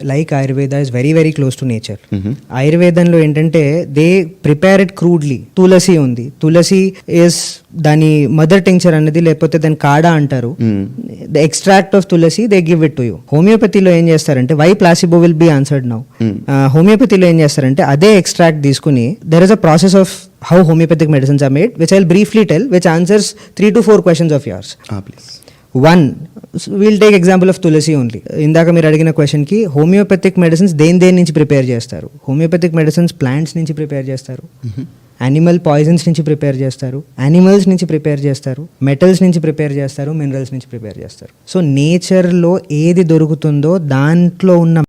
Like Ayurveda is very very close to nature. ఆయుర్వేదంలో ఏంటంటే they prepare it crudely. తులసి ఉంది, తులసి ఇస్ దాని మదర్ టింక్చర్ అనేది, లేకపోతే దాని కాడా అంటారు. The extract of tulsi they give it to you. హోమియోపతిలో ఏం చేస్తారంటే, why placebo will be answered now. హోమియోపతిలో ఏం చేస్తారంటే అదే ఎక్స్ట్రాక్ట్ తీసుకుని there is a process of how homeopathic medicines are made, which I'll briefly tell, which answers 3 to 4 questions of yours. Please. One, we'll take example of tulsi only. ఇందాక మీరు అడిగిన క్వశ్చన్కి homoeopathic medicines దేని నుంచి ప్రిపేర్ చేస్తారు? Homoeopathic medicines plants నుంచి prepare చేస్తారు, animal poisons నుంచి ప్రిపేర్ చేస్తారు, యానిమల్స్ నుంచి ప్రిపేర్ చేస్తారు, మెటల్స్ నుంచి ప్రిపేర్ చేస్తారు, మినరల్స్ నుంచి ప్రిపేర్ చేస్తారు. సో నేచర్లో ఏది దొరుకుతుందో దాంట్లో ఉన్న